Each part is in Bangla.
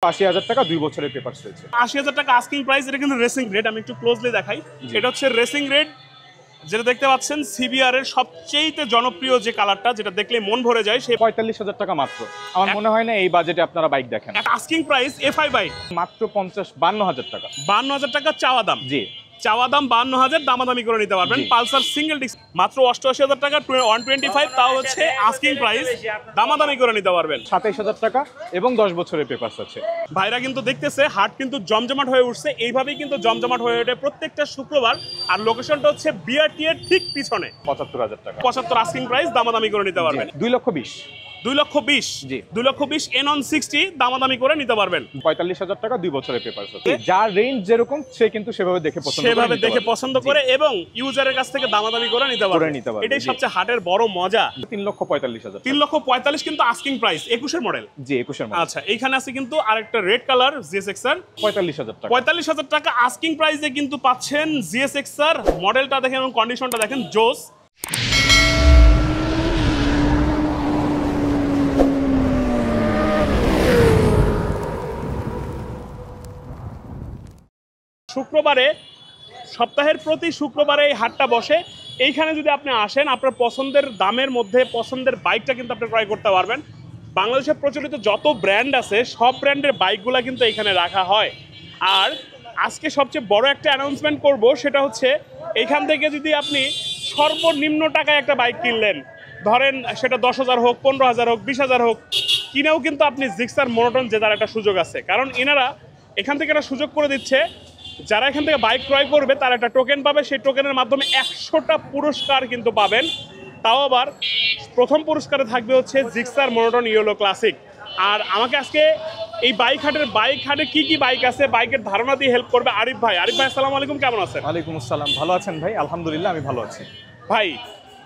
৮০,০০০ টাকা ২ বছরের পেপারস রয়েছে। ৮০,০০০ টাকা আস্কিং প্রাইস। এটা কিন্তু রেসিং রেড, আমি একটু ক্লোজলি দেখাই। এটা হচ্ছে রেসিং রেড, যেটা দেখতে পাচ্ছেন সিবিআর এর সবচেয়ে জনপ্রিয় যে কালারটা, যেটা দেখলে মন ভরে যায়। সেই ৪৫,০০০ টাকা মাত্র। আমার মনে হয় না এই বাজেটে আপনারা বাইক দেখেন। আস্কিং প্রাইস এফআই বাইক মাত্র ৫২,০০০ টাকা। ৫২,০০০ টাকা চাওয়া দাম। জি, চাওয়া দাম ৫২,০০০, দামাদামি করে নিতে পারবেন। পালসার সিঙ্গেল ডিস্ক মাত্র ৮৮,০০০ টাকা 125, তাও হচ্ছে আস্কিং প্রাইস, দামাদামি করে নিতে পারবেন। ২৭,০০০ টাকা এবং ১০ বছরের পেপারস আছে। ভাইরা কিন্তু দেখতেছে হাট কিন্তু জমজমাট হয়ে উঠছে। এইভাবেই কিন্তু জমজমাট হয়ে ওঠে প্রত্যেকটা শুক্রবার। আর লোকেশনটা হচ্ছে বিআরটি এর ঠিক পিছনে। ৭৫,০০০ টাকা। ৭৫ আস্কিং প্রাইস, দামাদামি করে নিতে পারবেন। ২,২০,০০০। ২,২০,০০০। জি, ২,২০,০০০ N60 দামাদামি করে নিতে পারবেন। ৪৫,০০০ টাকা ২ বছরের পেপারস আছে। যার রেঞ্জ যেরকম সে কিন্তু সেভাবে দেখে পছন্দ করে এবং ইউজারের কাছ থেকে দামাদামি করে নিতে পারবে। এটাই সবচেয়ে হাটের বড় মজা। ৩,৪৫,০০০। ৩,৪৫,০০০ কিন্তু আস্কিং প্রাইস, ২১ মডেল। জি, ২১ মডেল। আচ্ছা, এইখানে আছে কিন্তু আরেকটা রেড কালার জিএসএক্সআর। ৪৫,০০০ টাকা। ৪৫,০০০ টাকা আস্কিং প্রাইসে কিন্তু পাচ্ছেন জিএসএক্সআর। মডেলটা দেখেন এবং কন্ডিশনটা দেখেন, জোস। শুক্রবারে, সপ্তাহের প্রতি শুক্রবারে এই হাটটা বসে। এইখানে যদি আপনি আসেন, আপনার পছন্দের দামের মধ্যে পছন্দের বাইকটা কিন্তু আপনি ক্রয় করতে পারবেন। বাংলাদেশে প্রচলিত যত ব্র্যান্ড আছে সব ব্র্যান্ডের বাইকগুলো কিন্তু এখানে রাখা হয়। আর আজকে সবচেয়ে বড় একটা অ্যানাউন্সমেন্ট করব, সেটা হচ্ছে এইখান থেকে যদি আপনি সর্বনিম্ন টাকায় একটা বাইক কিনলেন, ধরেন সেটা ১০,০০০ হোক, ১৫,০০০ হোক, ২০,০০০ হোক, কিনেও কিন্তু আপনি জিক্সার মোনোটন জেতার একটা সুযোগ আছে। কারণ এনারা এখান থেকে একটা সুযোগ করে দিচ্ছে, যারা এখান থেকে বাইক ক্রয় করবে তারা একটা টোকেন পাবে। সেই টোকেনের মাধ্যমে ১০০টা পুরস্কার কিন্তু পাবেন। তাও আবার প্রথম পুরস্কারে থাকবে হচ্ছে জিক্সার মোনোটন ইয়েলো ক্লাসিক। আর আমাকে আজকে এই বাইক হাটে কি কি বাইক আছে, বাইকের ধারণা দিয়ে হেল্প করবে আরিফ ভাই। আরিফ ভাই, আসসালামু আলাইকুম, কেমন আছেন? ওয়ালাইকুম আসসালাম। ভালো আছেন ভাই? আলহামদুলিল্লাহ, আমি ভালো আছি ভাই।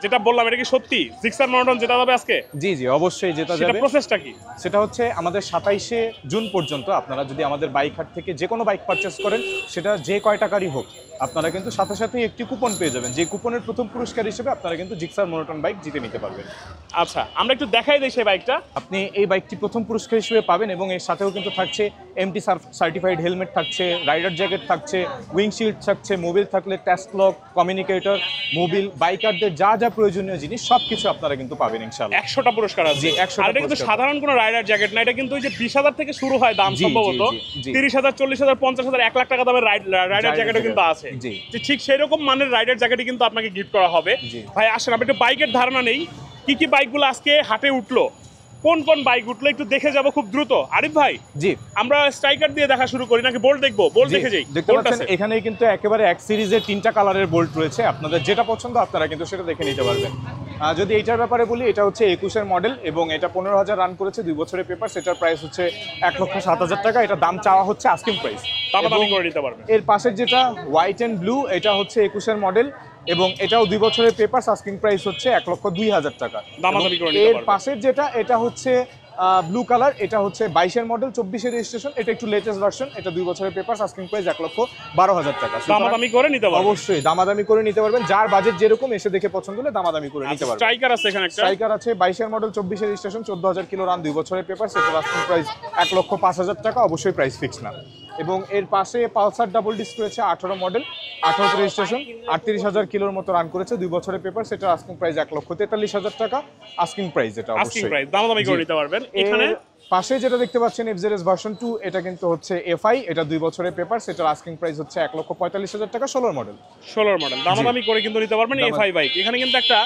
যেটা বললাম এটা কি সত্যি জিক্সার মোনোটন জেতা যাবে আজকে? জি জি, অবশ্যই জেতা যাবে। প্রসেসটা কি? সেটা হচ্ছে আমাদের ২৭শে জুন পর্যন্ত আপনারা যদি আমাদের বাইক হাট থেকে যে কোনো বাইক পারচেস করেন, সেটা যে কয় টাকারই হোক, আপনারা কিন্তু সাথে সাথে একটি কুপন পেয়ে যাবেন। যে কুপনের প্রথম পুরস্কার হিসেবে আপনারা কিন্তু জিক্সার মোনোটন বাইক জিতে নিতে পারবেন। আচ্ছা, আমরা একটু দেখাই দিই সেই বাইকটা। আপনি এই বাইকটি প্রথম পুরস্কার হিসেবে পাবেন এবং এর সাথেও কিন্তু থাকছে এমটি সার্টিফাইড হেলমেট থাকছে, রাইডার জ্যাকেট থাকছে, উইংশিল্ড থাকছে, মোবিল থাকলে টেস্ট লক, কমিউনিকেটর, মোবিল, বাইকারদের যা যা প্রয়োজনীয় জিনিস সবকিছু আপনারা কিন্তু পাবেন ইনশাআল্লাহ। ১০০টা পুরস্কার আছে। আর এটা কিন্তু সাধারণ কোনো রাইডার জ্যাকেট না, এটা কিন্তু ওই যে ২০,০০০ থেকে শুরু হয় দাম, সম্ভবত ৩০,০০০, ৪০,০০০, ৫০,০০০, ১ লাখ টাকা দামের রাইডার জ্যাকেটও কিন্তু আছে। ঠিক সেরকম মানের রাইডার জ্যাকেটই কিন্তু আপনাকে গিফট করা হবে। ভাই আসেন, আমরা একটু বাইকের ধারণা নেই, কি কি বাইকগুলো আজকে হাটে উঠলো, কোন কোন বাইক উঠলো একটু দেখে যাব খুব দ্রুত। আরিফ ভাই, জি, আমরা স্ট্রাইকার দিয়ে দেখা শুরু করি নাকি বোল্ট দেখবো? বোল্ট দেখে যাই। দেখতে পাচ্ছেন এখানে কিন্তু একেবারে এক সিরিজের ৩টা কালারের বোল্ট রয়েছে। আপনাদের যেটা পছন্দ আপনারা কিন্তু সেটা দেখে নিতে পারবেন। যদি এইটার ব্যাপারে বলি, এটা হচ্ছে ২১-এর মডেল এবং এটা ১৫,০০০ রান করেছে, ২ বছরের পেপার। সেটার প্রাইস হচ্ছে ১,০৭,০০০ টাকা। এটা দাম চাওয়া হচ্ছে আস্কিং প্রাইস, দামাদামি করে নিতে পারবেন। এর পাশের যেটা হোয়াইট অ্যান্ড ব্লু, এটা হচ্ছে ২১-এর মডেল এবং এটাও ২ বছরের পেপার। আস্কিং প্রাইস হচ্ছে ১,০২,০০০ টাকা। দামাদামি করে নিতে এর পারবেন। পাশের যেটা, এটা হচ্ছে ব্লু কালার, এটা হচ্ছে ২২-এর মডেল, ২৪-এর রেজিস্ট্রেশন। এটা একটু লেটেস্ট ভার্সন, এটা ২ বছরের পেপার। আস্কিং প্রাইস ১,১২,০০০ টাকা। দামাদামি করে নিতে পারবেন। অবশ্যই দামাদামি করে নিতে পারবেন। যার বাজেট যেরকম এসে দেখে পছন্দ হলে দামাদামি করে নিতে পারবেন। স্ট্রাইকার আছে এখানে একটা। স্ট্রাইকার আছে ২২-এর মডেল, 24-এর রেজিস্ট্রেশন, ১৪,০০০ কিলো রান, ২ বছরের পেপার। সেটার আস্কিং প্রাইস ১,০৫,০০০ টাকা। অবশ্যই প্রাইস ফিক্স না। এবং এর পাশে পালসার ডাবল ডিস্ক রয়েছে, ১৮ মডেল, ১৮ রেজিস্ট্রেশন, ৩৮,০০০ কিলোর মতো রান করেছে, ২ বছরের পেপার। সেটার আস্কিং প্রাইস ১,৪৩,০০০ টাকা। আস্কিং প্রাইস এটা অবশ্যই দামাদামি করে নিতে পারবেন। এখানে পাশে যেটা দেখতে পাচ্ছেন এফজেডএস ভার্সন 2, এটা কিন্তু হচ্ছে এফআই, এটা 2 বছরের পেপার। সেটার আস্কিং প্রাইস হচ্ছে ১,৪৫,০০০ টাকা। 16 মডেল। দামাদামি করে কিন্তু নিতে পারবেন এফআই বাইক। এখানে কিন্তু একটা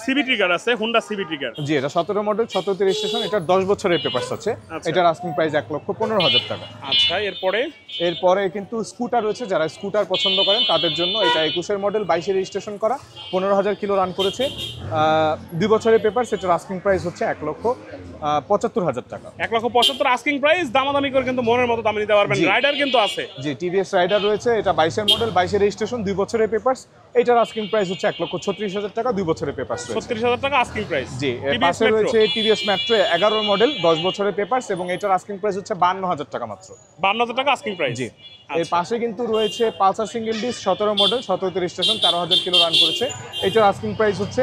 সিবি ট্রিগার আছে, হোন্ডা সিবি ট্রিগার। জি, এটা 17 মডেল, 17 রেজিস্ট্রেশন, এটার 10 বছরের পেপারস আছে। এটার আস্কিং প্রাইস ১,১৫,০০০ টাকা। আচ্ছা, এরপরে কিন্তু স্কুটার রয়েছে, যারা স্কুটার পছন্দ করেন তাদের জন্য। এটা ২১-এর মডেল, ২২-এর রেজিস্ট্রেশন করা, ১৫,০০০ কিলো রান করেছে, 2 বছরের পেপার। সেটার আস্কিং প্রাইস হচ্ছে ১,৭৫,০০০ টাকা। ১,৭৫,০০০ আস্কিং প্রাইস, দামাদামি করে কিন্তু মনের মতো দাম নিতে পারবেন। রাইডার কিন্তু আছে। জি, টিভিএস রাইডার রয়েছে, এটা ২২-এর মডেল, ২২-এর রেজিস্ট্রেশন, 2 বছরের পেপারস। এটার আস্কিং প্রাইস হচ্ছে ১,৩৬,০০০ টাকা, 2 বছরের পেপারস। ৩৬,০০০ টাকা আস্কিং প্রাইস। জি, এর পাশে রয়েছে টিভিএস মেট্রো ১১ মডেল, ১০ বছরের পেপারস এবং এটার আস্কিং প্রাইস হচ্ছে ৫২,০০০ টাকা মাত্র। ৫২,০০০ টাকা আস্কিং প্রাইস। জি, এর পাশে কিন্তু রয়েছে Pulsar single disc, ১৭ model, ১৭ registration, ১৩,০০০ kilo run করেছে। এটার আস্কিং প্রাইস হচ্ছে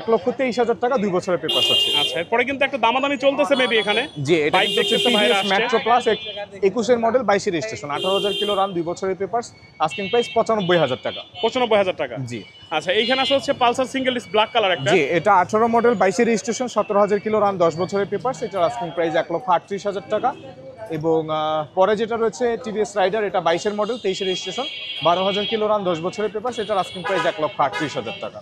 ১,২৩,০০০ টাকা, 2 বছরের পেপারস আছে। আচ্ছা, এরপরে কিন্তু একটা দামাদামি দামাদামি চলতেছে মেবি এখানে। জি, এটা বাইক হচ্ছে দেখতেছে ভাইরা টিভিএস আসছে। Metro plus 21 model 22 registration 18,000 kilo run 2 বছরের পেপারস আস্কিং প্রাইস 95,000 টাকা। 95,000 টাকা। জি আচ্ছা, এইখানে আছে হচ্ছে Pulsar single disc black colour একটা। জি, এটা 18 মডেল 22 রেজিস্ট্রেশন 17,000 কিলো রান 10 বছরের পেপারস, এটার আস্কিং প্রাইস 1,38,000 টাকা। এবং পরে যেটা রয়েছে টিভিএস রাইডার, এটা 22 মডেল 23 রেজিস্ট্রেশন 12,000 কিলো রান 10 বছরের পেপারস, এটার আস্কিং প্রাইস 1,38,000 টাকা।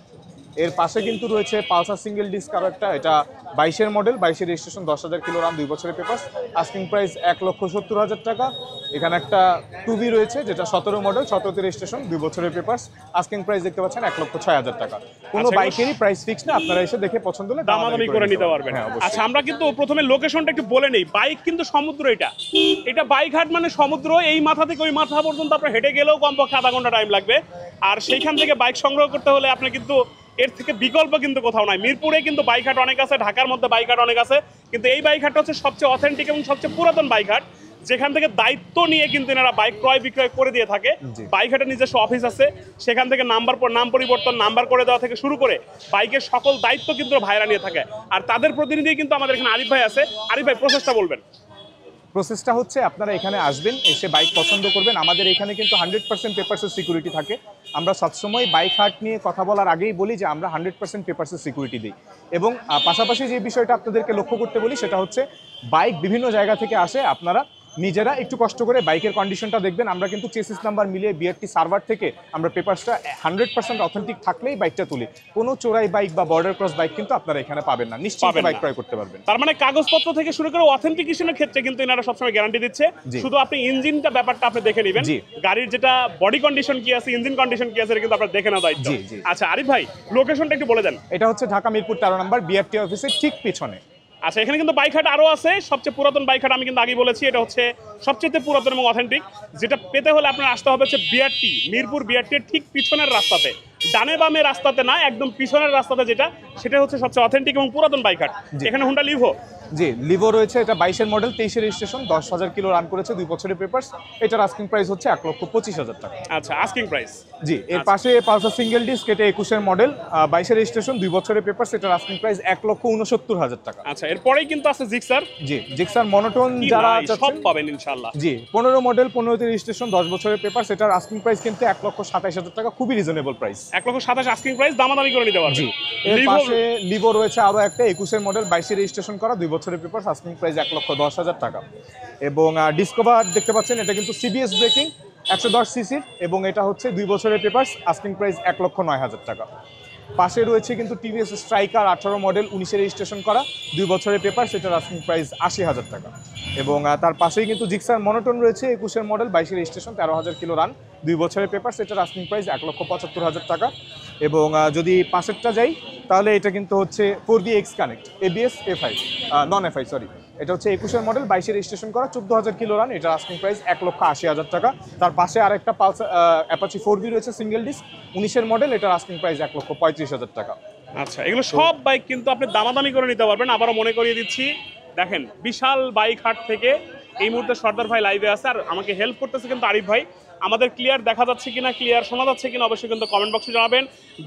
এর পাশে কিন্তু রয়েছে পালসার সিঙ্গেল ডিস্ক আরও একটা, এটা 22 মডেল 22 রেজিস্ট্রেশন 10,000 কিলো রান 2 বছরের পেপারস, আস্কিং প্রাইস 1,70,000 টাকা। এখানে একটা টুবি রয়েছে যেটা 17 মডেল 17 রেজিস্ট্রেশন 2 বছরের পেপারস, আস্কিং প্রাইস দেখতে পাচ্ছেন 1,06,000 টাকা। কোনো আচ্ছা, বাইকেরই প্রাইস ফিক্স না, আপনারা এসে দেখে পছন্দ হলে দামাদামি করে নিতে পারবেন। হ্যাঁ, অবশ্যই। আচ্ছা, আমরা কিন্তু প্রথমে লোকেশনটা একটু বলে নেই। বাইক কিন্তু সমুদ্র, এটা বাইক হাট মানে সমুদ্র। এই মাথা থেকে ওই মাথা পর্যন্ত আপনার হেঁটে গেলেও কমপক্ষে আধা ঘন্টা টাইম লাগবে। আর সেইখান থেকে বাইক সংগ্রহ করতে হলে আপনি কিন্তু এর থেকে বিকল্প কিন্তু কোথাও নাই। মিরপুরে কিন্তু বাইক হাট অনেক আছে, ঢাকার মধ্যে বাইক হাট অনেক আছে, কিন্তু এই বাইক হাটটা হচ্ছে সবচেয়ে অথেন্টিক এবং সবচেয়ে পুরাতন বাইক হাট, যেখান থেকে দায়িত্ব নিয়ে কিন্তু এনারা বাইক ক্রয় বিক্রয় করে দিয়ে থাকে। জি। বাইক হাটের নিজস্ব অফিস আছে, সেখান থেকে নাম পরিবর্তন, নাম্বার করে দেওয়া থেকে শুরু করে বাইকের সকল দায়িত্ব কিন্তু ভাইরা নিয়ে থাকে। আর তাদের প্রতিনিধি কিন্তু আমাদের এখানে আরিফ ভাই আছে। আরিফ ভাই, প্রসেসটা বলবেন। প্রসেসটা হচ্ছে আপনারা এখানে আসবেন, এসে বাইক পছন্দ করবেন। আমাদের এখানে কিন্তু 100% পেপারসের সিকিউরিটি থাকে। আমরা সবসময় বাইক হাট নিয়ে কথা বলার আগেই বলি যে আমরা 100% পেপারসের সিকিউরিটি দিই। এবং পাশাপাশি যে বিষয়টা আপনাদেরকে লক্ষ্য করতে বলি সেটা হচ্ছে বাইক বিভিন্ন জায়গা থেকে আসে, আপনারা নিজেরা একটু কষ্ট করে বাইকের কন্ডিশনটা দেখবেন। আমরা কিন্তু চেসিস নাম্বার মিলিয়ে বিআরটি সার্ভার থেকে আমরা পেপারসটা 100% অথেন্টিক থাকলেই বাইকটা তুলি। কোনো চোরাই বাইক বা বর্ডার ক্রস বাইক কিন্তু আপনারা এখানে পাবেন না, নিশ্চিত পাবেন বাইক না। ক্রয় করতে পারবেন। তার মানে কাগজপত্র থেকে শুরু করে অথেন্টিকেশনের ক্ষেত্রে কিন্তু এনারা সবসময় গ্যারান্টি দিচ্ছে। জি। শুধু আপনি ইঞ্জিনটা ব্যাপারটা আপনি দেখে নেবেন, জি। গাড়ির যেটা বডি কন্ডিশন কি আছে, ইঞ্জিন কন্ডিশন কি আছে, এটা কিন্তু আপনার দেখে নেওয়া দায়িত্ব। জি, জি। আচ্ছা আরিফ ভাই, লোকেশনটা একটু বলে দেন। এটা হচ্ছে ঢাকা মিরপুর 13 নম্বর বিআরটি অফিসের ঠিক পিছনে। আচ্ছা, এখানে কিন্তু বাইক হাট আরো আছে। সবচেয়ে পুরাতন বাইক হাট আমি কিন্তু আগে বলেছি, এটা হচ্ছে সবচেয়ে পুরাতন এবং অথেন্টিক। যেটা পেতে হলে আপনার আসতে হবে হচ্ছে বিআরটি, মিরপুর বিআরটির ঠিক পিছনের রাস্তাতে, ডানে বামে রাস্তাতে না, একদম পিছনের রাস্তাতে, সেটা হচ্ছে সবচেয়ে অথেন্টিক এবং পুরাতন বাইক হাট। এখানে হুন্ডা লিভো, জি লিভো রয়েছে, এটা 22 মডেল 23 রেজিস্ট্রেশন 10,000 কিলো রান করেছে 2 বছরের পেপারস, এটার আস্কিং প্রাইস হচ্ছে 1,25,000 টাকা। আচ্ছা আস্কিং প্রাইস। জি, এর পাশে পালসার সিঙ্গেল ডিস্ক, এটা 21 মডেল 22 রেজিস্ট্রেশন 2 বছরের পেপারস, এটার আস্কিং প্রাইস 1,69,000 টাকা। আচ্ছা, এরপরেই কিন্তু আছে জিক্সার। জি, জিক্সার মনোটোন যারা সব চাচ্ছেন, পাবেন ইনশাআল্লাহ। জি 15 মডেল 15 রেজিস্ট্রেশন 10 বছরের পেপারস, এটার আস্কিং প্রাইস কিন্তু 1,27,000 টাকা, খুবই রিজনেবল প্রাইস। 1,27,000 আস্কিং প্রাইস, দামাদামি করে নিতে পারবেন। জি, এর লিভো, পাশে লিভো রয়েছে আরো একটা 21 মডেল 22 রেজিস্ট্রেশন করা 2 বছরের পেপারস, আস্কিং প্রাইস 1,10,000 টাকা। এবং ডিসকভার দেখতে পাচ্ছেন, এটা কিন্তু সিবিএস ব্রেকিং 110 সিসির, এবং এটা হচ্ছে 2 বছরের পেপারস, আস্কিং প্রাইস 1,09,000 টাকা। পাশে রয়েছে কিন্তু টিভিএস স্ট্রাইকার 18 মডেল 19 রেজিস্ট্রেশন করা 2 বছরের পেপারস, এটার আস্কিং প্রাইস 80,000 টাকা। এবং তার পাশেই কিন্তু জিক্সার মনোটোন রয়েছে 21 মডেল 22 রেজিস্ট্রেশন 13,000 কিলো রান 2 বছরের পেপারস, এটার আস্কিং প্রাইস 1,75,000 টাকা। এবং যদি পাশেরটা যাই তাহলে এটা কিন্তু হচ্ছে 4DX কানেক্ট ABS F5 নন F5 সরি, এটা হচ্ছে 21 মডেল 22 রেজিস্ট্রেশন করা 14,000 কিলো রান, এটার আস্কিং প্রাইস 1,80,000 টাকা। তার পাশে আরেকটা পালসার অ্যাপাচি 4B রয়েছে সিঙ্গেল ডিস্ক 19 মডেল, এটার আস্কিং প্রাইস 1,35,000 টাকা। আচ্ছা, এগুলো সব বাইক কিন্তু আপনি দামাদামি করে নিতে পারবেন। আবারও মনে করিয়ে দিচ্ছি, দেখেন বিশাল বাইক হাট থেকে এই মুহূর্তে সর্দার ভাই লাইভে আছে, আর আমাকে হেল্প করতেছে কিন্তু আরিফ ভাই। আমাদের ক্লিয়ার দেখা যাচ্ছে কিনা, ক্লিয়ার শোনা যাচ্ছে কিনা, অবশ্যই কিন্তু কমেন্ট বক্সে জানাবেন।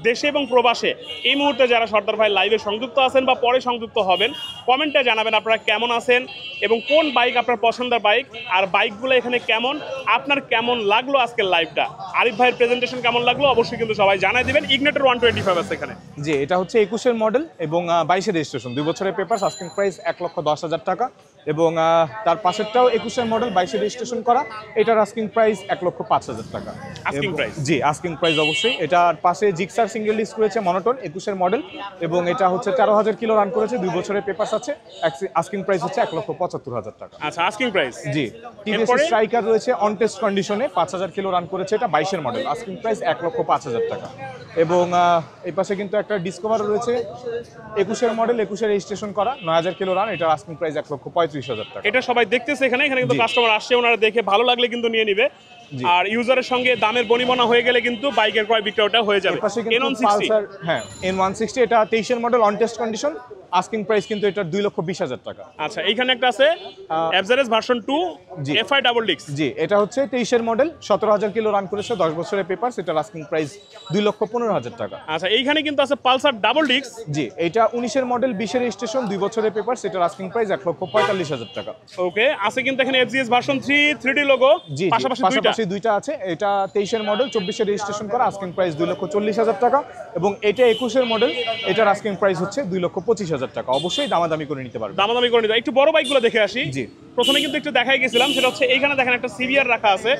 দেশে এবং প্রবাসে এই মুহূর্তে যারা সর্দার ভাই লাইভে সংযুক্ত আছেন বা পরে সংযুক্ত হবেন, কমেন্টে জানাবেন আপনারা কেমন আছেন এবং কোন বাইক আপনার পছন্দের বাইক, আর বাইকগুলো এখানে কেমন, আপনার কেমন লাগলো আজকের লাইভটা, আরিফ ভাইয়ের প্রেজেন্টেশন কেমন লাগলো, অবশ্যই কিন্তু সবাই জানাই দিবেন। ইগনেটর 125 আছে এখানে। জি, এটা হচ্ছে 21 মডেল এবং 22 রেজিস্ট্রেশন 2 বছরের পেপারস, আস্কিং প্রাইস 1,10,000 টাকা। এবং তার পাশেরটাও 21 মডেল 22 রেজিস্ট্রেশন করা, এটার আস্কিং প্রাইস 1,05,000 টাকা। আস্কিং প্রাইস, জি আস্কিং প্রাইস অবশ্যই। এটার পাশে জিক্সার সিঙ্গেল ডিস্ক রয়েছে মনোটোন 21 মডেল, এবং এটা হচ্ছে 13,000 কিলো রান করেছে 2 বছরের পেপারস আছে, আস্কিং প্রাইস হচ্ছে 1,75,000 টাকা। আচ্ছা আস্কিং প্রাইস। জি, টিভিএস স্ট্রাইকার রয়েছে অন টেস্ট কন্ডিশনে 5,000 কিলো রান করেছে, এটা 22 মডেল, আস্কিং প্রাইস 1,05,000 টাকা। এবং এই পাশে কিন্তু একটা ডিসকভার রয়েছে 21 মডেল 21 রেজিস্ট্রেশন করা 9,000 কিলো রান, এটার আস্কিং প্রাইস 1,35,000 টাকা। এটা সবাই দেখতেছে এখানে কিন্তু জি। কাস্টমার আসছে, ওনারা দেখে ভালো লাগলে কিন্তু নিয়ে নিবে। জি। আর ইউজারের সঙ্গে দামের বনিবনা হয়ে গেলে কিন্তু বাইকের ক্রয় বিক্রয়টা হয়ে যাবে। এর পাশে কিন্তু N160, পালসার, হ্যাঁ N160, এটা 23 model on test condition asking price কিন্তু এটা 2,20,000 টাকা। আচ্ছা এইখানে একটা আছে এফজেডএস ভার্সন 2 জি। এফআই ডাবল ডিক্স। জি, এটা হচ্ছে 23-এর মডেল, 17,000 কিলো রান করেছে, 10 বছরের পেপারস, এটার আস্কিং প্রাইস 2,15,000 টাকা। আচ্ছা এইখানে কিন্তু আছে পালসার ডাবল ডিক্স। জি, এটা 19-এর মডেল, 20-এর রেজিস্ট্রেশন, 2 বছরের পেপারস, এটার আস্কিং প্রাইস 1,45,000 টাকা। ওকে আছে কিন্তু এখানে এফজিএস ভার্সন 3 3D লোগো, জি, পাশাপাশি দুইটা আছে। এটা 23-এর মডেল, 24-এর রেজিস্ট্রেশন করা, আস্কিং প্রাইস 2,40,000 টাকা, এবং এটা 21-এর মডেল, এটার আস্কিং প্রাইস হচ্ছে 2,25,000 টাকা। অবশ্যই দামাদামি করে নিতে পারবেন। দামাদামি করে নিতে। একটু বড় বাইকগুলো দেখে আসি। জি। প্রথমে কিন্তু একটু দেখাই গেছিলাম, সেটা হচ্ছে এইখানে দেখেন একটা সিভিআর রাখা আছে,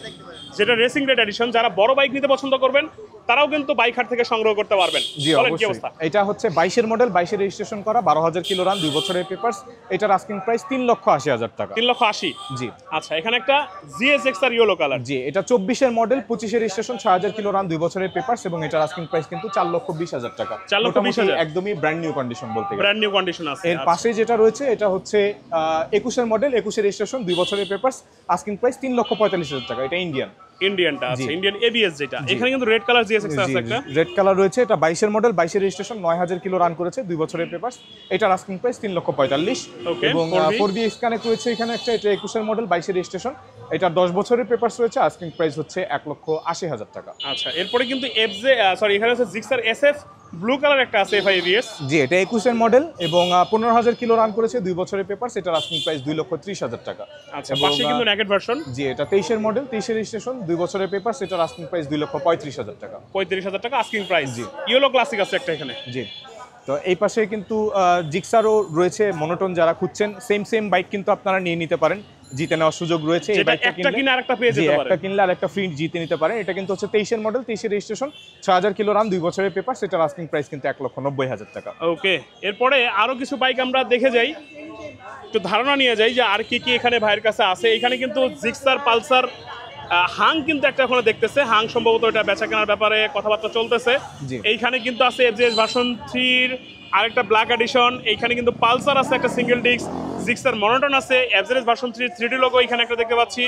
যেটা রেসিং রেড এডিশন। যারা বড় বাইক নিতে পছন্দ করবেন তারাও কিন্তু বাইক হাট থেকে সংগ্রহ করতে পারবেন। জি বলেন কি অবশ্যই। অবস্থা? এটা হচ্ছে 22-এর মডেল, 22-এর রেজিস্ট্রেশন করা, 12,000 কিলো রান, 2 বছরের পেপারস, এটার আস্কিং প্রাইস 3,80,000 টাকা। 3,80,000। জি। আচ্ছা এখানে একটা জিএসএক্সআর ইয়েলো কালার। জি, এটা 24-এর মডেল, 25-এর রেজিস্ট্রেশন, 6,000 কিলো রান, 2 বছরের পেপারস, এবং এটার আস্কিং প্রাইস কিন্তু 4,20,000 টাকা। 4,20,000 একদমই ব্র্যান্ড নিউ কন্ডিশন বলতে গেলে। ব্র্যান্ড নিউ কন্ডিশন আছে। এর পাশে যেটা রয়েছে এটা হচ্ছে 21-এর মডেল, 21-এর রেজিস্ট্রেশন, 2 বছরের পেপারস, আস্কিং প্রাইস 3,45,000 টাকা। এটা ইন্ডিয়ান। ইন্ডিয়ানটা আছে, জি। ইন্ডিয়ান এবিএস যেটা। এখানে কিন্তু রেড কালার জিএসএক্স আছে একটা। রেড কালার রয়েছে, এটা 22-এর মডেল, 22-এর রেজিস্ট্রেশন, 9,000 কিলো রান করেছে, 2 বছরের পেপারস, এটার আস্কিং প্রাইস 3,45,000। Okay, এবং 4V 4V কানেক্ট রয়েছে এখানে একটা, এটা 21-এর মডেল, 22-এর রেজিস্ট্রেশন, এটা 10 বছরের পেপারস রয়েছে, আস্কিং প্রাইস হচ্ছে 1,80,000 টাকা। আচ্ছা এরপরে কিন্তু এখানে আছে জিক্সার এসএফ ব্লু কালার একটা আছে এফআই এবিএস। জি, এটা 21-এর মডেল এবং 15,000 কিলো রান করেছে, 2 বছরের পেপারস, এটার আস্কিং প্রাইস 2,30,000 টাকা। আচ্ছা এবং, পাশে কিন্তু নেকেট ভার্সন। জি, এটা 23-এর মডেল, 23-এর রেজিস্ট্রেশন, 2 বছরের পেপারস, এটার আস্কিং প্রাইস 2,35,000 টাকা। 35,000 টাকা আস্কিং প্রাইস। জি। ইয়েলো ক্লাসিক আছে একটা এখানে। জি। তো এই পাশে কিন্তু জিক্সারও রয়েছে, মনোটন যারা খুঁজছেন, সেম বাইক কিন্তু আপনারা নিয়ে নিতে পারেন, জিতে নেওয়ার সুযোগ রয়েছে। এই যেটা বাইকটা একটা কিনে আরেকটা পেয়ে যেতে পারে। একটা কিনলে আরেকটা ফ্রি জিতে নিতে পারেন। এটা কিন্তু হচ্ছে 23-এর মডেল, 23-এর রেজিস্ট্রেশন, 6,000 কিলো রান, 2 বছরের পেপারস, এটার আস্কিং প্রাইস কিন্তু 1,90,000 টাকা। ওকে এরপরে আরো কিছু বাইক আমরা দেখে যাই, একটু ধারণা নিয়ে যাই যে আর কি কি এখানে ভাইয়ের কাছে আছে। এখানে কিন্তু জিক্সার পালসার হাং কিন্তু একটা এখনো দেখতেছে, হাং সম্ভবত এটা বেচা কেনার ব্যাপারে কথাবার্তা চলতেছে। জি। এইখানে কিন্তু আছে এফজেএস ভার্সন 3 আরেকটা ব্ল্যাক এডিশন। এইখানে কিন্তু পালসার আছে একটা সিঙ্গেল ডিস্ক, জিক্সার মনোটন আছে, এফজেএস ভার্সন 3 3D লোগো এখানে একটা দেখতে পাচ্ছি,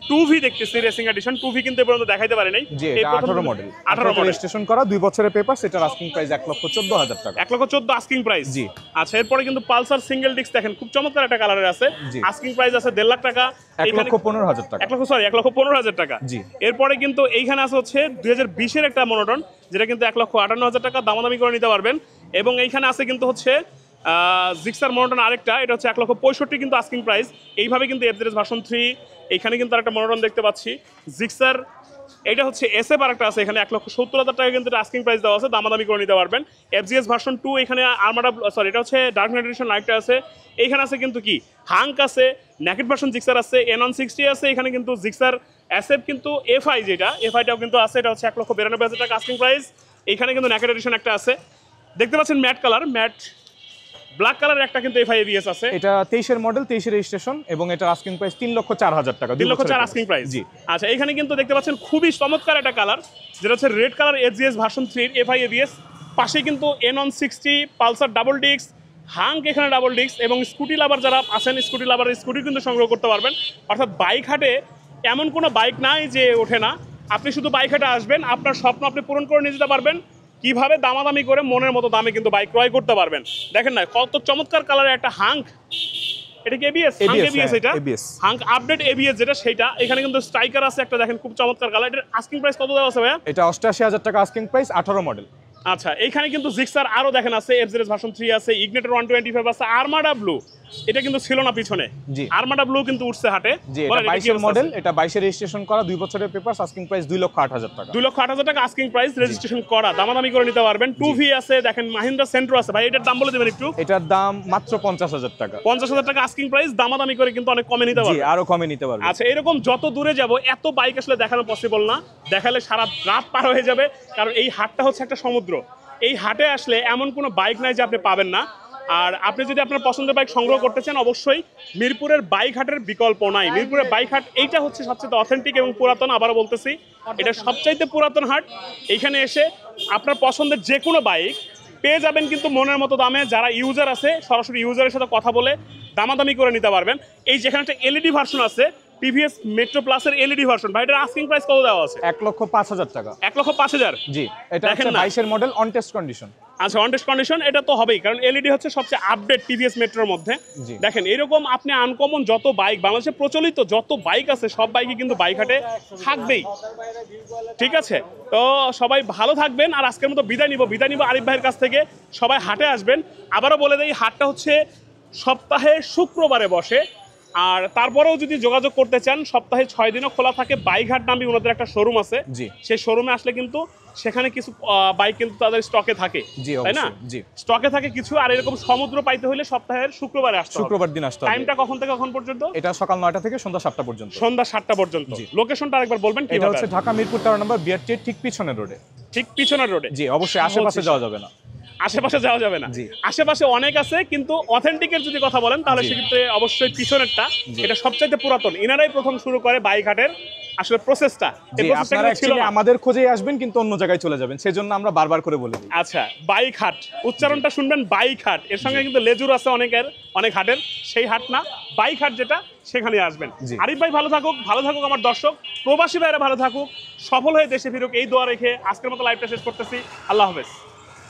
2V দেখতেছি রেসিং এডিশন। 2V কিন্তু এ পর্যন্ত দেখাইতে পারি নাই। জি, এই এটা প্রথম 18 মডেল, 18 মডেল, রেজিস্ট্রেশন করা, 2 বছরের পেপারস, এটার আস্কিং প্রাইস 1,14,000 টাকা। 1,14,000 আস্কিং প্রাইস। জি। আচ্ছা এরপরে কিন্তু পালসার সিঙ্গেল ডিস্ক দেখেন, খুব চমৎকার একটা কালারের আছে, জি। আস্কিং প্রাইস আছে 1.5 লাখ টাকা। 1,15,000 টাকা। 1,15,000 টাকা। জি। এরপরে কিন্তু এইখানে আছে হচ্ছে 2020-এর একটা মনোটন, যেটা কিন্তু 1,58,000 টাকা, দামাদামি করে নিতে পারবেন। এবং এইখানে আছে কিন্তু হচ্ছে জিক্সার মনোটন আরেকটা, এটা হচ্ছে 1,65,000 কিন্তু আস্কিং প্রাইস। এইভাবে কিন্তু এফজেডএস ভার্সন 3, এইখানে কিন্তু আরেকটা মনোটন দেখতে পাচ্ছি জিক্সার, এটা হচ্ছে এসএফ আরেকটা আছে, এখানে 1,70,000 টাকা কিন্তু আস্কিং প্রাইস দেওয়া আছে, দামাদামি করে নিতে পারবেন। এফজিএস ভার্সন 2 এখানে আর্মাডা এটা হচ্ছে ডার্ক নাইট এডিশন লাইটটা আছে। এইখানে আছে কিন্তু কি হাঙ্ক আছে, নেকেট ভার্সন জিক্সার আছে, N160 আছে। এখানে কিন্তু জিক্সার এসএফ কিন্তু এফআই যেটা, এফআইটাও কিন্তু আছে, এটা হচ্ছে 1,92,000 টাকা আস্কিং প্রাইস। এইখানে কিন্তু নেকেট এডিশন একটা আছে, দেখতে পাচ্ছেন ম্যাট কালার, ম্যাট ব্ল্যাক কালারের একটা কিন্তু এফআই এবিএস আছে। এটা 23-এর মডেল, 23-এর রেজিস্ট্রেশন, এবং এটার আস্কিং প্রাইস 3,04,000 টাকা। 3,04,000 আস্কিং প্রাইস। জি। আচ্ছা এখানে কিন্তু দেখতে পাচ্ছেন খুবই চমৎকার একটা কালার, যেটা হচ্ছে red colour FGS version 3 FI ABS. পাশে কিন্তু N160 Pulsar double disc, Hunk এখানে ডাবল ডিস্ক, এবং স্কুটি লাভার যারা আছেন, স্কুটি লাভার স্কুটি কিন্তু সংগ্রহ করতে পারবেন। অর্থাৎ বাইক হাটে এমন কোনো বাইক নাই যে ওঠে না, আপনি শুধু বাইক হাটে আসবেন, আপনার স্বপ্ন আপনি পূরণ করে নিয়ে যেতে পারবেন। কিভাবে দামাদামি করে মনের মতো দামে কিন্তু বাইক ক্রয় করতে পারবেন। দেখেন না কত চমৎকার কালারের একটা হাঙ্ক, এটা কি এবিএস? হাঙ্ক এবিএস, এটা হাঙ্ক আপডেট এবিএস যেটা সেটা। এখানে কিন্তু স্ট্রাইকার আছে একটা, দেখেন খুব চমৎকার কালার। এটার আস্কিং প্রাইস কত দেওয়া আছে ভাইয়া? এটা 88,000 টাকা আস্কিং প্রাইস, 18 মডেল। আচ্ছা এইখানে কিন্তু জিক্সার আরো দেখেন আছে, এফজেডএস ভার্সন 3 আছে, ইগনিটর 125 আছে, আর্মাডা ব্লু এটা কিন্তু ছিল না পিছনে। জি। আর্মাডা ব্লু কিন্তু উঠছে হাটে। জি, এটা 22-এর মডেল, এটা 22-এর রেজিস্ট্রেশন করা, 2 বছরের পেপারস, আস্কিং প্রাইস 2,08,000 টাকা। 2,08,000 টাকা আস্কিং প্রাইস, রেজিস্ট্রেশন করা, দামাদামি করে নিতে পারবেন। 2V আছে, দেখেন মাহিন্দ্রা সেন্ট্রো আছে। ভাই এটার দাম বলে দিবেন একটু? এটার দাম মাত্র 50,000 টাকা। 50,000 টাকা আস্কিং প্রাইস, দামাদামি করে কিন্তু অনেক কমে নিতে জি, পারবেন। আরো কমে নিতে পারবেন। আচ্ছা এরকম যত দূরে যাব এত বাইক আসলে দেখানো পসিবল না, দেখালে সারা রাত পার হয়ে যাবে, কারণ এই হাটটা হচ্ছে একটা সমুদ্র। এই হাটে আসলে এমন কোনো বাইক নাই যে আপনি পাবেন না। আর আপনি যদি আপনার পছন্দের বাইক সংগ্রহ করতে চান, অবশ্যই মিরপুরের বাইক হাটের বিকল্প নাই। মিরপুরের বাইক হাট এইটা হচ্ছে সবচেয়ে অথেন্টিক এবং পুরাতন, আবারও বলতেছি এটা সবচাইতে পুরাতন হাট। এইখানে এসে আপনার পছন্দের যে কোনো বাইক পেয়ে যাবেন কিন্তু মনের মতো দামে। যারা ইউজার আছে সরাসরি ইউজারের সাথে কথা বলে দামাদামি করে নিতে পারবেন। এই যেখানে একটা এলইডি ভার্সন আছে, টিভিএস মেট্রো প্লাসের এলইডি ভার্সন, ভাই এটার আস্কিং প্রাইস কত দেওয়া আছে? 1,05,000 টাকা। 1,05,000। জি, এটা হচ্ছে 22-এর মডেল, অন টেস্ট কন্ডিশন। আচ্ছা, অন টেস্ট কন্ডিশন এটা তো হবেই, কারণ এলইডি হচ্ছে সবচেয়ে আপডেট টিভিএস মেট্রোর মধ্যে। জি। দেখেন এরকম আপনি আনকমন যত বাইক বাংলাদেশে প্রচলিত যত বাইক আছে সব বাইকই কিন্তু বাইক হাটে থাকবেই। ঠিক আছে, তো সবাই ভালো থাকবেন, আর আজকের মতো বিদায় নিব আরিফ ভাইয়ের কাছ থেকে। সবাই হাটে আসবেন। আবারও বলে দেই, হাটটা হচ্ছে সপ্তাহে শুক্রবারে বসে, আর তারপরেও যদি যোগাযোগ করতে চান সপ্তাহে 6 দিনও খোলা থাকে। বাইকহাট নামে ওনাদের একটা শোরুম আছে, জি। সেই শোরুমে আসলে কিন্তু সেখানে কিছু বাইক কিন্তু তাদের স্টকে থাকে, জি, তাই না? অবশ্যই, জি। স্টকে থাকে কিছু। আর এরকম সমুদ্র পাইতে হলে সপ্তাহের শুক্রবারে আসতে হবে। শুক্রবার দিন আসতে হবে। টাইমটা কখন থেকে কখন পর্যন্ত? এটা সকাল 9টা থেকে সন্ধ্যা 7টা পর্যন্ত। সন্ধ্যা 7টা পর্যন্ত। জি। লোকেশনটা আরেকবার বলবেন এটা কিভাবে? হচ্ছে ঢাকা মিরপুর 13 নম্বর বিআরটি ঠিক পিছনের রোডে। ঠিক পিছনের রোডে। জি, অবশ্যই আশেপাশে যাওয়া যাবে না। আশেপাশে যাওয়া যাবে না। জি। আশেপাশে অনেক আছে, কিন্তু অথেন্টিকের যদি কথা বলেন তাহলে জি। সেক্ষেত্রে অবশ্যই পিছনেরটা, জি। এটা সবচাইতে পুরাতন। ইনারাই প্রথম শুরু করে বাইক হাটের আসলে প্রসেসটা। এই জি, প্রসেসটা আপনারা কিন্তু ছিল অ্যাকচুয়ালি না। আমাদের খোঁজেই আসবেন, কিন্তু অন্য জায়গায় চলে যাবেন, সেজন্য আমরা বারবার করে বলে দিই। আচ্ছা, বাইক হাট উচ্চারণটা শুনবেন, বাইক হাট। এর সঙ্গে কিন্তু লেজুর আছে অনেক হাটের, সেই হাট না, বাইক হাট যেটা, সেখানে আসবেন। জি। আরিফ ভাই ভালো থাকুক আমার দর্শক, প্রবাসী ভাইরা ভালো থাকুক, সফল হয়ে দেশে ফিরুক, এই দোয়া রেখে আজকের মতো লাইভটা শেষ করতেছি। আল্লাহ হাফেজ।